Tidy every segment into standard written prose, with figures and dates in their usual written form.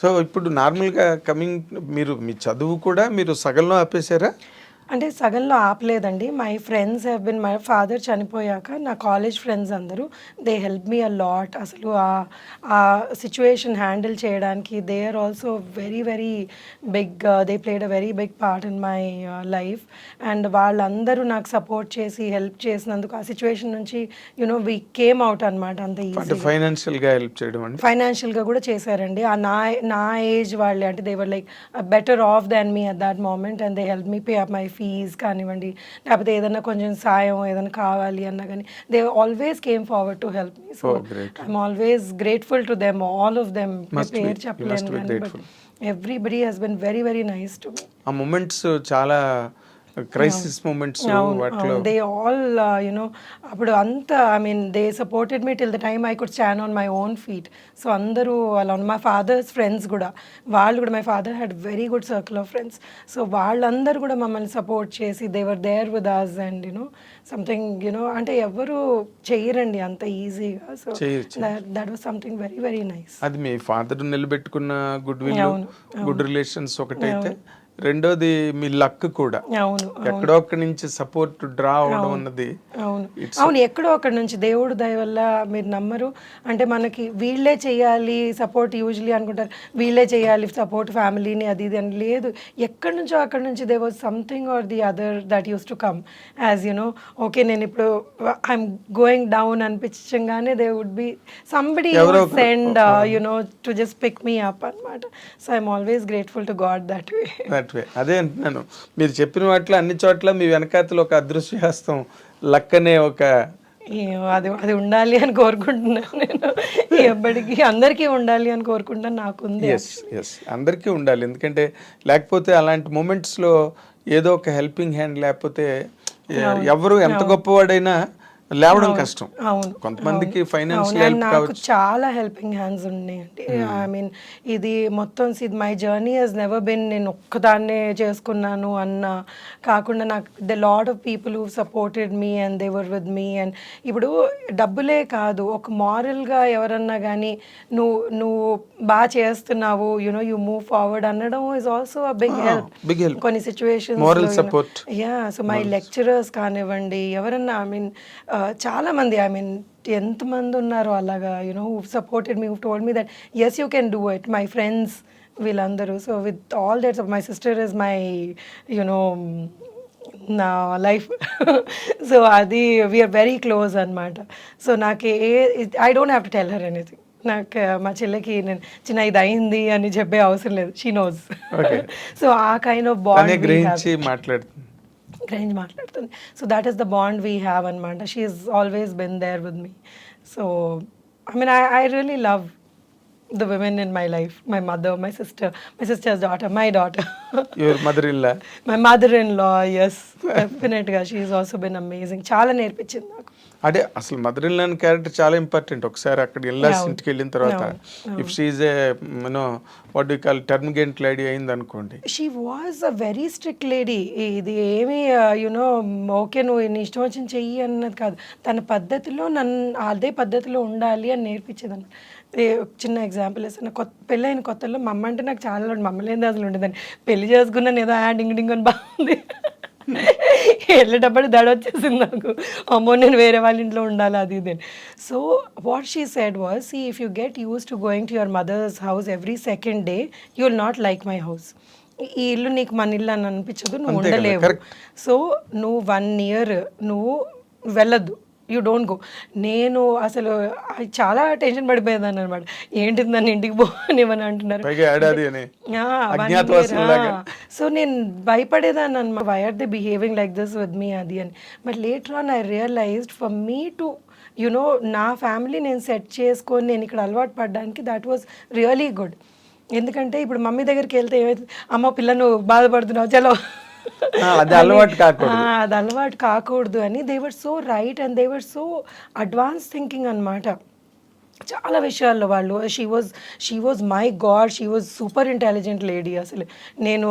So ఇప్పుడు నార్మల్గా మీరు మీ చదువు కూడా మీరు సగంలో ఆపేశారా? అంటే సగంలో ఆపలేదండి. My friends have been my father చనిపోయాక నా కాలేజ్ ఫ్రెండ్స్ అందరూ they help me a lot. అసలు ఆ సిచ్యువేషన్ హ్యాండిల్ చేయడానికి they are also very big, they played a very big part in my life. And వాళ్ళందరూ నాకు సపోర్ట్ చేసి help చేసినందుకు ఆ సిచ్యువేషన్ నుంచి వి కేమ్ అవుట్ అనమాట. అంత అంటే ఈజీ ఫైనాన్షియల్గా హెల్ప్ చేయడం అండి. ఫైనాన్షియల్గా కూడా చేశారండి. నా ఏజ్ వాళ్ళే, అంటే they were like better off than me at that moment and they help me pay up my fees కానివ్వండి, లేకపోతే ఏదైనా కొంచెం సాయం ఏదైనా కావాలి అన్నా కానీ they always came forward to help me. So I'm always grateful to them, all of them. పేరు చెప్పలేను కానీ but everybody has been very nice to me. ఆ మూమెంట్స్ చాలా క్రైసిస్ మూమెంట్స్ వాటిలో దే ఆల్ అప్పుడు అంతా I mean they supported me till the time I could stand on my own feet. So అందరూ అలా మా ఫాదర్స్ ఫ్రెండ్స్ కూడా, వాళ్ళు కూడా, my father had very good circle of friends. So వాళ్ళందరూ కూడా మమ్మల్ని సపోర్ట్ చేసి they were there with us and something అంటే ఎవరు చెయ్యరండి అంత ఈజీగా. So that was something very nice. అది మీ ఫాదర్ నిలబెట్టుకున్న గుడ్ విల్, గుడ్ రిలేషన్స్ ఒకటైతే, రెండోది మీ లక్ కూడా. ఎక్కడో అక్కడి నుంచి సపోర్ట్ డ్రా అవడం అన్నది. అవును ఎక్కడో అక్కడి నుంచి దేవుడు దయ వల్ల. మీరు నమ్మరు, అంటే మనకి వీళ్ళే చేయాలి సపోర్ట్, యూజువలీ అనుకుంటారు వీళ్ళే చేయాలి సపోర్ట్ ఫ్యామిలీని అది ఇది అని. లేదు, ఎక్కడి నుంచో అక్కడి నుంచి they was something or the other that used to come as okay నేను ఇప్పుడు ఐఎమ్ గోయింగ్ డౌన్ అనిపించగానే they would be somebody send to just pick me up అనమాట. So I'm always grateful to God that way. అదే అంటున్నాను, మీరు చెప్పిన వాటిలో అన్ని చోట్ల మీ వెనకాతలు ఒక అదృశ్య హస్తం, లక్ అనే ఒక అది ఉండాలి అని కోరుకుంటున్నాను నేను. ఎప్పటికీ అందరికీ ఉండాలి అని కోరుకుంటాను, నాకుంది. ఎస్ అందరికీ ఉండాలి. ఎందుకంటే లేకపోతే అలాంటి మూమెంట్స్లో ఏదో ఒక హెల్పింగ్ హ్యాండ్ లేకపోతే ఎవరు ఎంత గొప్పవాడైనా లేవడం కష్టం. కొంతమందికి ఫైనాన్షియల్ నాకు చాలా హెల్పింగ్ హ్యాండ్స్ ఉన్నాయండి. ఐ మీన్ ఇది మొత్తం my journey he's never been నేను ఒక్కదాన్నే చేసుకున్నాను అన్న కాకుండా, నాకు the lot of people who supported me and they were with me. And ఇప్పుడు డబ్బులే కాదు, ఒక మారల్గా ఎవరన్నా కానీ నువ్వు బాగా చేస్తున్నావు, యు మూవ్ ఫార్వర్డ్ అనడం is also a big help. కొన్ని సిచ్యువేషన్స్ సో మై లెక్చరర్స్ కానివ్వండి, ఎవరన్నా ఐ మీన్ చాలా మంది, ఐ మీన్ ఎంతమంది ఉన్నారో అలాగా who supported me, who told me that yes you can do it. My friends వీళ్ళందరూ. So with all that my sister is my నా లైఫ్. సో అది వీఆర్ వెరీ క్లోజ్ అనమాట. So నాకు I don't have to tell her anything. నాకు మా చెల్లెకి నేను చిన్న ఇది అయింది అని చెప్పే అవసరం లేదు, షీ నోస్. సో ఆ కైండ్ ఆఫ్ బాండ్ గ్రహించి మాట్లాడుతుంది. So that is the bond we have అనమాట. She is always been there with me. So I mean I really love the women in my life, my mother, my sister's daughter, my daughter. Your mother-in-law? My mother-in-law, yes, definitely. She's also been amazing. చాలా నేర్పించింది నాకు. అదే అసలు mother in law character చాలా important. ఒకసారి అక్కడ ఇంటికి వెళ్ళిన తర్వాత if she is a what do call termagant lady అయింది అనుకోండి. She was a very strict lady. ఇది ఏమి ఓకే నువ్వు నీ ఇష్టం వచ్చిన చెయ్యి అన్నది కాదు, తన పద్ధతిలో అదే పద్ధతిలో ఉండాలి అని నేర్పించేది అన్నమాట. చిన్న ఎగ్జాంపుల్ వేస్తాను. పెళ్ళైన కొత్తలో మా అమ్మ అంటే నాకు చాలా మమ్మల్ని అసలు ఉండేదాన్ని. పెళ్లి చేసుకున్నాను ఏదో డింగ్ డింగ్ అని బాగుంది, వెళ్ళేటప్పుడు దడ వచ్చేసింది నాకు, అమ్మో నేను వేరే వాళ్ళ ఇంట్లో ఉండాలి అది ఇది. So what she said was, see if you get use to going to your mother's house every second day you will not like my house. ఈ ఇల్లు నీకు మన ఇల్లు అని అనిపించదు, నువ్వు ఉండలేవు. సో నువ్వు 1 year నువ్వు వెళ్ళొద్దు, యూ డోంట్ గో. నేను అసలు చాలా టెన్షన్ పడిపోయేదాన్ని అనమాట. ఏంటి నన్ను ఇంటికి పోనివని అంటున్నారు. సో నేను భయపడేదాన్ని అనమాట, why are they behaving like this with me అది అని. But later on I realized for me to నా ఫ్యామిలీ నేను సెట్ చేసుకొని నేను ఇక్కడ అలవాటు పడడానికి దట్ వాజ్ రియలీ గుడ్. ఎందుకంటే ఇప్పుడు మమ్మీ దగ్గరికి వెళ్తే ఏమైతే, అమ్మ పిల్లను బాధపడుతున్నావు చలో అది అలవాటు కాకూడదు అని. They were so right and they were so advance thinking అనమాట చాలా విషయాల్లో వాళ్ళు. She was my God, she was super intelligent lady. అసలు నేను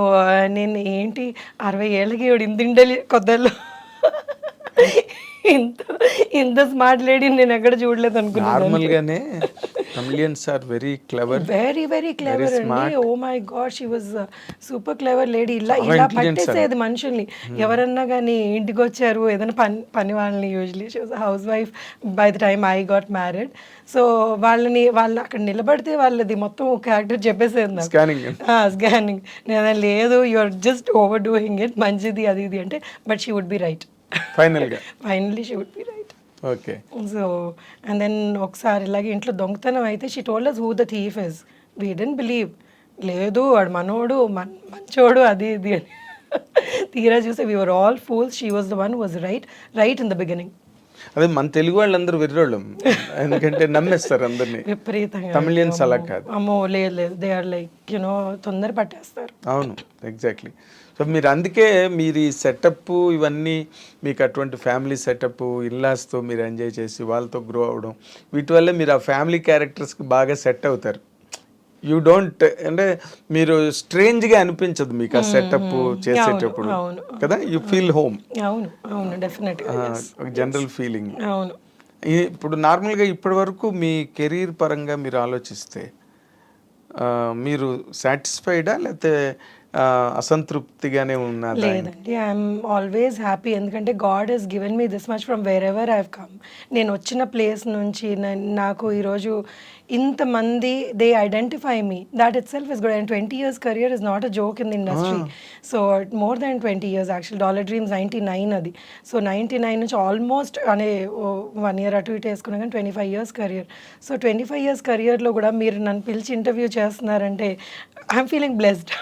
ఏంటి 60 ఏళ్ళకి ఇంత కొత్తలో ఇంత ఇంత స్మార్ట్ లేడీ నేను ఎక్కడ చూడలేదు అనుకున్నాను. నార్మల్ గానే chameleons are very clever, very very clever అండి. Oh my God, she was super clever lady. ఇలా చాలా ఇలా intelligent పట్టేసేది మనుషుల్ని. ఎవరన్నా కానీ ఇంటికి వచ్చారు ఏదైనా పని వాళ్ళని, usually she was house wife by the time I got married. So వాళ్ళు అక్కడ నిలబడితే వాళ్ళది మొత్తం క్యారెక్టర్ చెప్పేసేది నాకు. స్కానింగ్. నేను లేదు, you are just overdoing it, మంచిది అది ఇది అంటే, but she would be right. Finally she would be right. Okay. So and then ఒకసారి ఇలాగే ఇంట్లో దొంగతనం అయితే she told us who the thief is. We didn't believe. లేదు వాడు మనోడు మంచోడు అది ఇది అని. తీరా చూస్తే we were all fools. She was the one who was right in the beginning. అదే మన తెలుగు వాళ్ళందరూ వెర్రోళ్ళం, ఎందుకంటే నమ్మేస్తారు అందరినీ. విపరీతంగా. తమిళియన్స్ అలా కాదు. అమ్మో లేదు, దే ఆర్ లైక్ తొందర పట్టేస్తారు. అవును, ఎగ్జాక్ట్లీ. సో మీరు అందుకే మీరు ఈ సెటప్ ఇవన్నీ మీకు అటువంటి ఫ్యామిలీ సెటప్ ఇల్లాస్తో మీరు ఎంజాయ్ చేసి వాళ్ళతో గ్రో అవ్వడం, వీటి వల్ల మీరు ఆ ఫ్యామిలీ క్యారెక్టర్స్కి బాగా సెట్ అవుతారు. యూ డోంట్ అంటే మీరు స్ట్రేంజ్గా అనిపించదు మీకు ఆ సెటప్ చేసేటప్పుడు కదా, యూ ఫీల్ హోమ్. అవును అవును, డెఫినెట్గా ఒక జనరల్ ఫీలింగ్. అవును. ఇప్పుడు నార్మల్గా ఇప్పటి వరకు మీ కెరీర్ పరంగా మీరు ఆలోచిస్తే మీరు సాటిస్ఫైడా లేకపోతే అసంతృప్తిగానే ఉన్నదా? లేదండి, ఐఎమ్ ఆల్వేస్ హ్యాపీ. ఎందుకంటే God he's given me this much from wherever I have come. నేను వచ్చిన ప్లేస్ నుంచి నాకు ఈరోజు ఇంతమంది they identify me, that itself is good. And 20 years career is not a joke in the industry. So more than 20 years actual. Dollar Dreams 99 అది. So 99 నుంచి almost అనే 1 year అటు ఇటు వేసుకున్నా కానీ 25 years కెరియర్. సో 25 years కెరియర్లో కూడా మీరు నన్ను పిలిచి ఇంటర్వ్యూ చేస్తున్నారంటే I'm feeling blessed.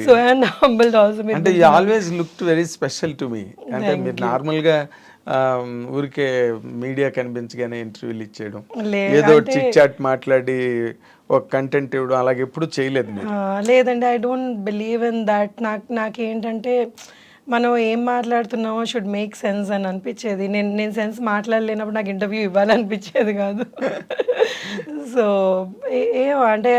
So and humbled also. అంటే you always looked very special to me. అంటే మీరు నార్మల్గా ఊరికే మీడియా కనిపించగానే ఇంటర్వ్యూలు ఇచ్చేయడం, ఏదో చిట్ చాట్ మాట్లాడి ఒక కంటెంట్ ఇవ్వడం అలాగే ఎప్పుడు చేయలేదు మీరు? లేదండి, I don't believe in that. నాకేంటంటే మనం ఏం మాట్లాడుతున్నామో షుడ్ మేక్ సెన్స్ అని అనిపించేది. నేను సెన్స్ మాట్లాడలేనప్పుడు నాకు ఇంటర్వ్యూ ఇవ్వాలనిపించేది కాదు. సో అంటే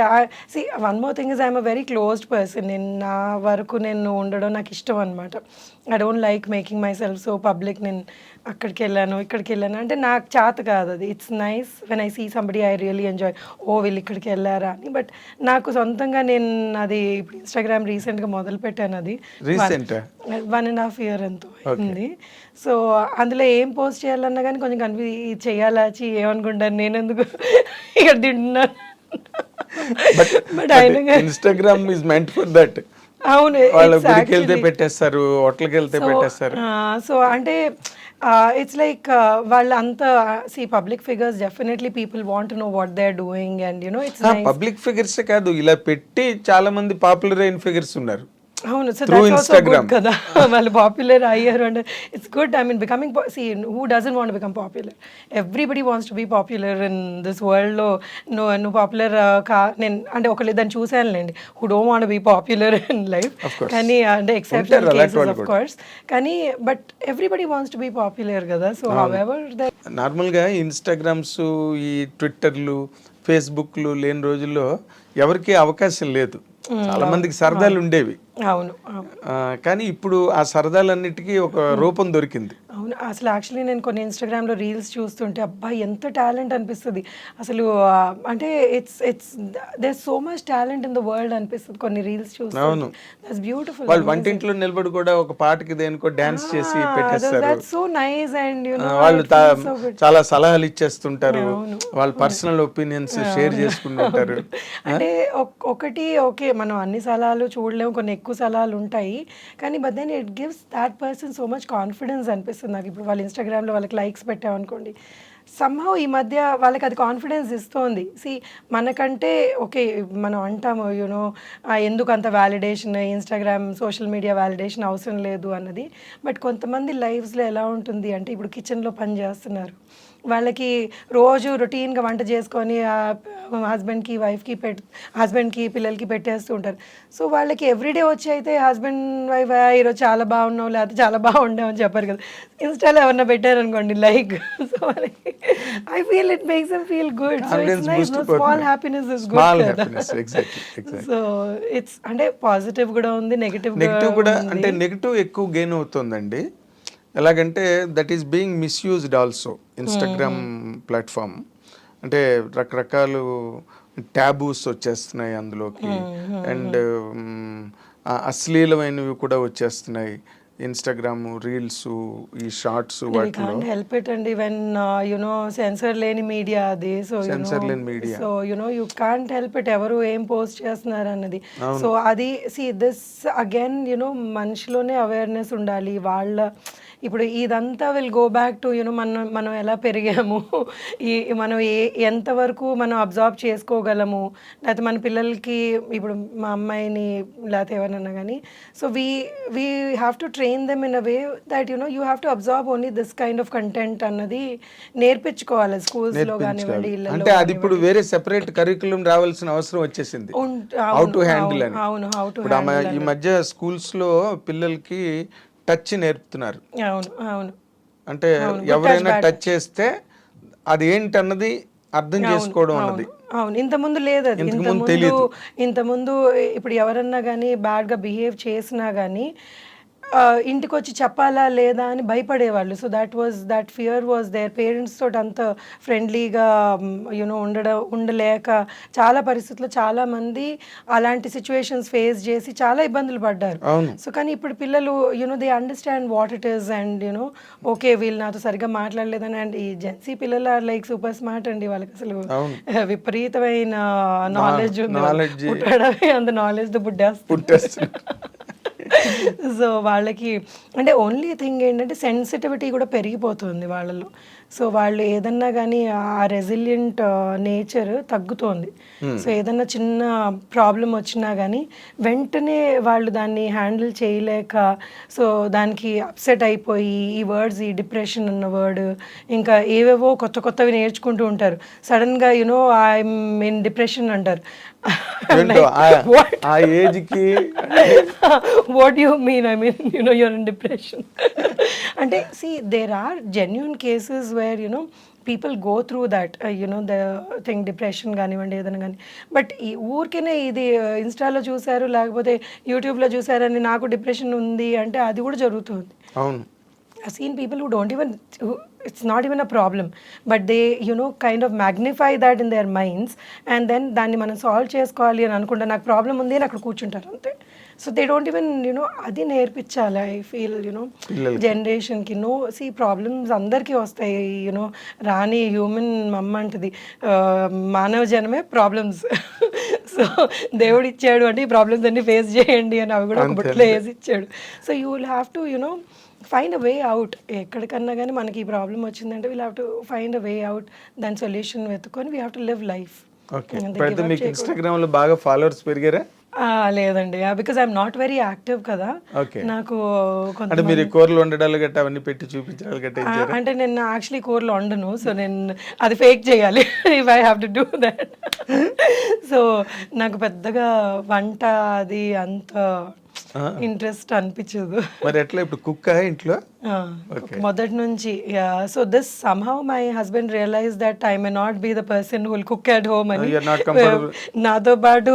one more thing is I'm a very closed person. నేను నా వరకు నేను ఉండడం నాకు ఇష్టం అనమాట. I don't like making my self so public. నేను అక్కడికి వెళ్ళాను ఇక్కడికి వెళ్ళాను అంటే నాకు చేత కాదు అది. It's nice when I see somebody I really enjoy, oh వీళ్ళు ఇక్కడికి వెళ్ళారా అని. బట్ నాకు సొంతంగా నేను అది ఇప్పుడు ఇన్స్టాగ్రామ్ రీసెంట్గా మొదలు పెట్టాను. అది 1.5 year ఎంతో అయింది. సో అందులో ఏం పోస్ట్ చేయాలన్నా కానీ కొంచెం చేయాలా ఏమనుకుంటాను నేను ఎందుకు ఇక్కడ తింటున్నాను. But Instagram is meant for that. అవును, వాళ్ళు గుడికి వెళ్తే పెట్టేస్తారు, హోటల్కి వెళ్తే పెట్టేస్తారు. సో అంటే ఇట్స్ లైక్ వాళ్ళంతా public figures, definitely people want to know what they are doing and it's public figures కాదు, ఇలా పెట్టి చాలా మంది పాపులర్ అయిన ఫిగర్స్ ఉన్నారు. అవును, సో దట్స్ ఆల్సో గుడ్ కదా. వాళ్ళు పాపులర్ అయ్యారు అంటే it's good. I mean becoming who doesn't want become popular? Everybody wants to be popular in this వరల్డ్లో. నువ్వు పాపులర్ నేను అంటే ఒకళ్ళిద్దరిని చూసానులేండి who don't want be popular in life, కానీ అంటే ఎక్సెప్షనల్ కేసెస్ ఆఫ్ కోర్స్. కానీ but everybody wants to be popular కదా. సో హౌఎవర్ దట్ నార్మల్గా ఇన్స్టాగ్రామ్స్, ఈ ట్విట్టర్లు, ఫేస్బుక్లు లేని రోజుల్లో ఎవరికి అవకాశం లేదు. చాలా మందికి సరదాలు ఉండేవి. అవును, కానీ ఇప్పుడు ఆ సరదాలన్నిటికీ ఒక రూపం దొరికింది. అవును, అసలు యాక్చువల్లీ నేను కొన్ని ఇన్స్టాగ్రామ్లో రీల్స్ చూస్తుంటే అబ్బా ఎంత టాలెంట్ అనిపిస్తుంది అసలు. అంటే it's there so much talent in the world అనిపిస్తుంది కొన్ని రీల్స్ చూస్తే. అవును, దట్స్ బ్యూటిఫుల్. వాళ్ళు వంటింట్లో నిలబడి కూడా ఒక పాటకి దేనికో డాన్స్ చేసి పెట్టేస్తారు. That's so nice. అండ్ వాళ్ళు చాలా సలహాలు ఇచ్చేస్తుంటారు, వాళ్ళ పర్సనల్ ఒపీనియన్స్ షేర్ చేసుకుంటుంటారు. అంటే ఒకటి ఓకే, మనం అన్ని సలహాలు చూడలేము, కొన్ని ఎక్కువ సలహాలు ఉంటాయి, కానీ but then it gives that person so much confidence అనిపిస్తుంది నాకు. ఇప్పుడు వాళ్ళ ఇన్స్టాగ్రామ్లో వాళ్ళకి లైక్స్ పెట్టామనుకోండి, సమ్హౌ ఈ మధ్య వాళ్ళకి అది కాన్ఫిడెన్స్ ఇస్తోంది. మనకంటే ఓకే మనం అంటాము ఎందుకు అంత validation, Instagram social media validation అవసరం లేదు అన్నది. బట్ కొంతమంది లైఫ్స్లో ఎలా ఉంటుంది అంటే ఇప్పుడు కిచెన్లో పని చేస్తున్నారు, వాళ్ళకి రోజు రొటీన్గా వంట చేసుకొని హస్బెండ్కి వైఫ్కి హస్బెండ్కి పిల్లలకి పెట్టేస్తూ ఉంటారు. సో వాళ్ళకి ఎవ్రీడే వచ్చి అయితే హస్బెండ్ వైఫ్ ఈరోజు చాలా బాగున్నావు లేకపోతే చాలా బాగుండావు అని చెప్పారు కదా. ఇన్స్టాలో ఎవరన్నా పెట్టారనుకోండి like, so I feel it makes them feel good. So it's nice, small happiness is good కదా. సో ఇట్స్ అంటే పాజిటివ్ కూడా ఉంది, నెగిటివ్ కూడా. అంటే నెగిటివ్ ఎక్కువ గెయిన్ అవుతుందండి. ఎలాగంటే that is being misused also Instagram platform. అంటే రకరకాలు ట్యాబూస్ వచ్చేస్తున్నాయి అందులోకి, అండ్ అశ్లీలమైనవి కూడా వచ్చేస్తున్నాయి. ఇన్స్టాగ్రామ్ రీల్స్, ఈ షార్ట్స్, వాటిలో హెల్ప్ ఇట్ అండి వెన్ సెన్సర్ లేని మీడియా అది. సో సెన్సర్ లేని media, so you can't help it ఎవరు ఏం పోస్ట్ చేస్తున్నారు అన్నది. సో అది దిస్ అగైన్ మనిషిలోనే అవేర్నెస్ ఉండాలి వాళ్ళ. ఇప్పుడు ఇదంతా విల్ గో బ్యాక్ టు మనం ఎలా పెరిగాము, మనం ఎంతవరకు మనం అబ్జర్వ్ చేసుకోగలము, లేకపోతే మన పిల్లలకి ఇప్పుడు మా అమ్మాయిని లేకపోతే ఎవరినన్నా కానీ. So we have to train them in a way that you have to observe only this kind of content అన్నది నేర్పించుకోవాలి స్కూల్స్లో కానివ్వండి, అంటే అది ఇప్పుడు వేరే సెపరేట్ కరికులం రావాల్సిన అవసరం వచ్చేసింది. హౌ టు హ్యాండిల్ అని. అవును, హౌ టు ఇప్పుడు ఈ మధ్య స్కూల్స్ లో పిల్లలకి టచ్ నేర్పుతున్నారు. అవును అవును. అంటే ఎవరైనా టచ్ చేస్తే అది ఏంటన్నది అర్థం చేసుకోవడం అన్నది. అవును, ఇంతకుముందు లేదు అది. ఇంతకుముందు ఇప్పుడు ఎవరన్నా కానీ బ్యాడ్గా బిహేవ్ చేసినా కానీ ఇంటికి వచ్చి చెప్పాలా లేదా అని భయపడేవాళ్ళు. So that fear was there. Parents తోటి అంత ఫ్రెండ్లీగా ఉండలేక చాలా పరిస్థితుల్లో చాలామంది అలాంటి సిచ్యువేషన్స్ ఫేస్ చేసి చాలా ఇబ్బందులు పడ్డారు. సో కానీ ఇప్పుడు పిల్లలు they understand what it is and okay వీళ్ళు నాతో సరిగ్గా మాట్లాడలేదని. అండ్ ఈ జెన్సీ పిల్లలు ఆర్ లైక్ సూపర్ స్మార్ట్ అండి. వాళ్ళకి అసలు విపరీతమైన నాలెడ్జ్ ఉంది. పుట్టడమే అంత నాలెడ్జ్ పుట్టేస్తుంది. సో వాళ్ళకి అంటే ఓన్లీ థింగ్ ఏంటంటే సెన్సిటివిటీ కూడా పెరిగిపోతుంది వాళ్ళలో. సో వాళ్ళు ఏదన్నా కానీ ఆ రెసిలియంట్ నేచర్ తగ్గుతోంది. సో ఏదన్నా చిన్న ప్రాబ్లం వచ్చినా కానీ వెంటనే వాళ్ళు దాన్ని హ్యాండిల్ చేయలేక సో దానికి అప్సెట్ అయిపోయి ఈ వర్డ్స్, ఈ డిప్రెషన్ అన్న వర్డ్, ఇంకా ఏవేవో కొత్తవి నేర్చుకుంటూ ఉంటారు. సడన్గా ఐఎమ్ ఇన్ డిప్రెషన్ అంటారు. ఆ ఏజ్ కి what you mean? I mean you're in depression అంటే there are genuine cases where people go through that the thing, depression కానివ్వండి ఏదైనా కానీ. బట్ ఈ ఊరికేనే ఇది ఇన్స్టాలో చూసారు లేకపోతే యూట్యూబ్లో చూసారని నాకు డిప్రెషన్ ఉంది అంటే అది కూడా జరుగుతుంది. అవును, I've seen people who don't even, it's not even a problem, but they kind of magnify that in their minds and then దాన్ని మనం సాల్వ్ చేసుకోవాలి అని అనుకుంటా నాకు ప్రాబ్లం ఉంది అని అక్కడ కూర్చుంటారు అంతే. సో దే డోంట్ ఈవెన్ అది నేర్పించాలి. ఐ ఫీల్ జనరేషన్కి ప్రాబ్లమ్స్ అందరికీ వస్తాయి. రాని హ్యూమన్ మమ్మ అంటది మానవ జనమే ప్రాబ్లమ్స్. సో దేవుడు ఇచ్చాడు అంటే ఈ ప్రాబ్లమ్స్ అన్ని ఫేస్ చేయండి అని అవి కూడా ఒక బుట్టలో వేసి ఇచ్చాడు. So you will have to find a way out. ఎక్కడికన్నా కానీ మనకి ఈ ప్రాబ్లం వచ్చిందంటే we'll have to find a way out, దాని సొల్యూషన్ వెతుకొని we have to live life. Okay, ఇప్పుడు మీకు ఇన్స్టాగ్రామ్ లో బాగా ఫాలోవర్స్ పెరిగారా? లేదండి, because I'm not very active కదా. నాకు అంటే మీరు కూరలు వండడాలు గట్ట అవన్నీ పెట్టి చూపించాలి గట్ట అంటే నేను యాక్చువల్లీ కూరలు వండను. సో నేను అది ఫేక్ చేయాలి if I have to do that. So నాకు పెద్దగా వంట అది అంత ఇంట్రెస్ట్ అనిపించదు. మరి ఎట్లా ఇప్పుడు కుక్ ఇంట్లో మొదటి నుంచి. So this somehow my husband realize that I may not be the person who will cook at home అని నాతో పాటు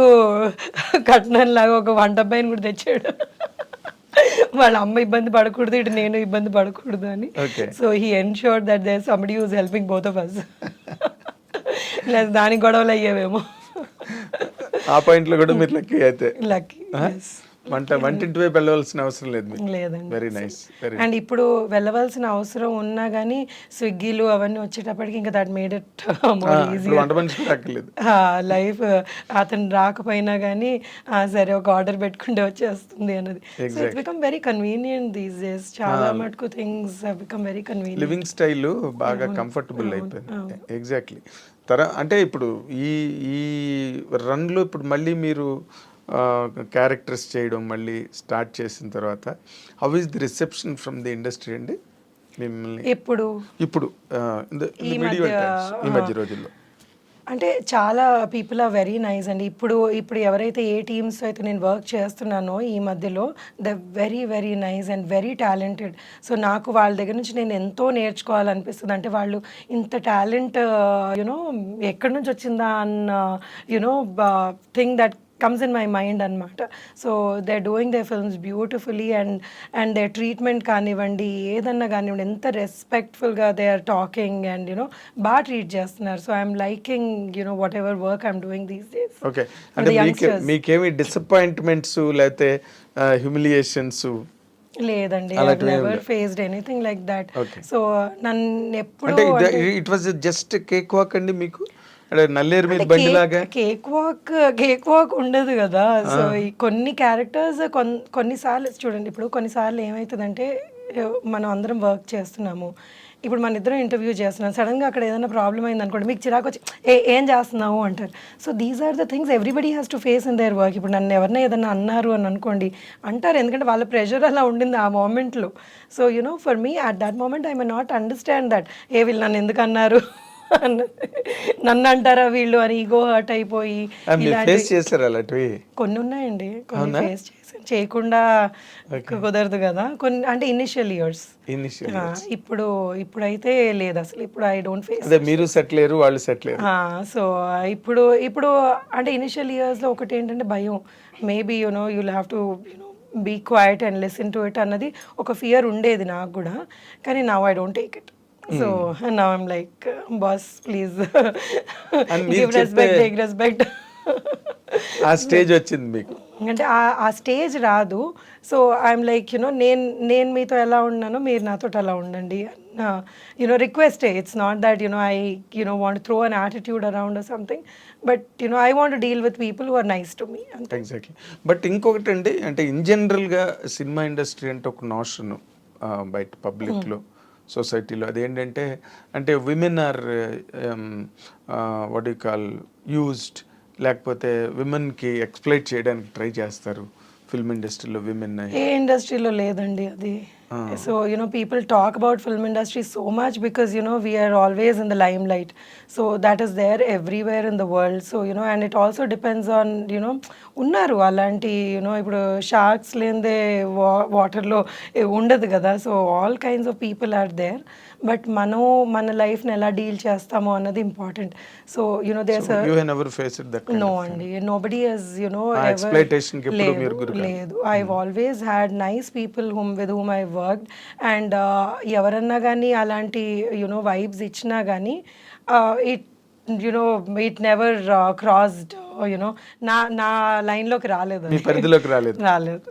కట్నం లాగా ఒక వంట అబ్బాయిని కూడా తెచ్చాడు. వాళ్ళ అమ్మ ఇబ్బంది పడకూడదు, ఇటు నేను ఇబ్బంది పడకూడదు అని. So he ensured that there somebody who is helping both of us. లేదా దానికి గొడవలు అయ్యేవేమో. ఆ పాయింట్లో కూడా మీరు లక్కీ అయితే. లక్కీ. వంటింటి వైపు వెళ్ళవలసిన అవసరం లేదు. లేదండి. Very nice. అండ్ ఇప్పుడు వెళ్ళవలసిన అవసరం ఉన్నా కానీ స్విగ్గీలు అవన్నీ వచ్చేటప్పటికి ఇంకా that made it more easy. Life అతను రాకపోయినా కానీ సరే ఒక ఆర్డర్ పెట్టుకుంటే వచ్చేస్తుంది అన్నది. So it become very convenient these days. చాలా మటుకు things have become very convenient. Living style బాగా కంఫర్టబుల్ అయిపోయింది. ఎగ్జాక్ట్లీ. అంటే ఇప్పుడు ఈ రన్లో ఇప్పుడు మళ్ళీ మీరు క్యారెక్టర్స్ చేయడం మళ్ళీ స్టార్ట్ చేసిన తర్వాత how is the reception from the industry అండి మిమ్మల్ని ఇప్పుడు ఈ మధ్య రోజుల్లో? అంటే చాలా పీపుల్ ఆర్ వెరీ నైస్ అండి. ఇప్పుడు ఎవరైతే ఏ టీమ్స్ అయితే నేను వర్క్ చేస్తున్నానో ఈ మధ్యలో the very very nice and very talented. So నాకు వాళ్ళ దగ్గర నుంచి నేను ఎంతో నేర్చుకోవాలనిపిస్తుంది. అంటే వాళ్ళు ఇంత టాలెంట్ ఎక్కడి నుంచి వచ్చిందా అన్న thing that comes in my mind అనమాట. So they are doing they films beautifully and they treatment కానివ్వండి, ఏదన్నా కానివ్వండి, ఎంత రెస్పెక్ట్ఫుల్గా దే ఆర్ టాకింగ్ అండ్ బాగా ట్రీట్ చేస్తున్నారు. So I'm liking whatever work I'm doing these days. Okay, అంటే మీకేమి డిసప్పాయింట్మెంట్స్ లేకపోతే హ్యూమిలియేషన్స్? లేదండి, I never faced anything like that. So నన్ను ఎప్పుడు అంటే it was just cake walk అండి మీకు, అంటే నల్లేరు మీద బండిలాగా? కేక్ వాక్ ఉండదు కదా. సో ఈ కొన్ని క్యారెక్టర్స్ కొన్నిసార్లు చూడండి, ఇప్పుడు కొన్నిసార్లు ఏమవుతుందంటే మనం అందరం వర్క్ చేస్తున్నాము, ఇప్పుడు మన ఇద్దరం ఇంటర్వ్యూ చేస్తున్నాం, సడన్గా అక్కడ ఏదైనా ప్రాబ్లం అయింది అనుకోండి, మీకు చిరాకు వచ్చి ఏం చేస్తున్నావు అంటారు. So these are the things everybody has to face in their work. ఇప్పుడు నన్ను ఎవరైనా ఏదైనా అన్నారు అని అనుకోండి, అంటారు, ఎందుకంటే వాళ్ళ ప్రెషర్ అలా ఉండింది ఆ మూమెంట్లో. So for me at that moment I may not understand that వీళ్ళు నన్ను ఎందుకు అన్నారు, నన్ను అంటారా వీళ్ళు అని ఈగో హర్ట్ అయిపోయి కొన్ని ఉన్నాయండి. కొన్ని ఫేస్ చేశాను, చేయకుండా కుదరదు కదా కొన్ని, అంటే ఇనిషియల్ ఇయర్స్. ఇప్పుడైతే లేదు అసలు, ఇప్పుడు ఐ డోంట్ ఫేస్. మీరు సెటిల్ అయ్యారు, వాళ్ళు సెటిల్ అయ్యారు. సో ఇప్పుడు అంటే ఇనిషియల్ ఇయర్స్లో ఒకటి ఏంటంటే భయం, maybe you'll have to be quiet and listen to it అన్నది ఒక ఫియర్ ఉండేది నాకు కూడా. కానీ now I don't take it. So now I'm like, boss, please give respect, take respect. ఆ స్టేజ్ వచ్చింది మీకు అంటే ఆ స్టేజ్ రాదు. సో ఐఎమ్ లైక్ నేను మీతో ఎలా ఉన్నానో మీరు నాతో అలా ఉండండి, request. It's not that I want throw an attitude around or something, but I want deal with people who are nice to me. Exactly. But ఇంకొకటి అండి, అంటే ఇన్ జనరల్గా సినిమా ఇండస్ట్రీ అంటే ఒక నోషన్ బయట పబ్లిక్లో సొసైటీలో, అదేంటంటే అంటే women are what you call used, లేకపోతే విమెన్కి ఎక్స్ప్లైట్ చేయడానికి ట్రై చేస్తారు ఫిల్మ్ ఇండస్ట్రీలో విమెన్. ఏ ఇండస్ట్రీలో లేదండి అది. So people talk about film industry so much because we are always in the limelight, so that is there everywhere in the world. So and it also depends on ఉన్నారు అలాంటి ఇప్పుడు sharks లేనిదే వాటర్లో ఉండదు కదా. So all kinds of people are there, but మనం మన లైఫ్ని ఎలా డీల్ చేస్తామో అన్నది ఇంపార్టెంట్. సో నో అండి, నోబడీ హస్ లేదు. I always had nice people with whom I worked, and ఎవరన్నా కానీ అలాంటి వైబ్స్ ఇచ్చినా కానీ ఇట్ నెవర్ క్రాస్డ్ నా లైన్లోకి రాలేదు, పరిధిలోకి రాలేదు. రాలేదు.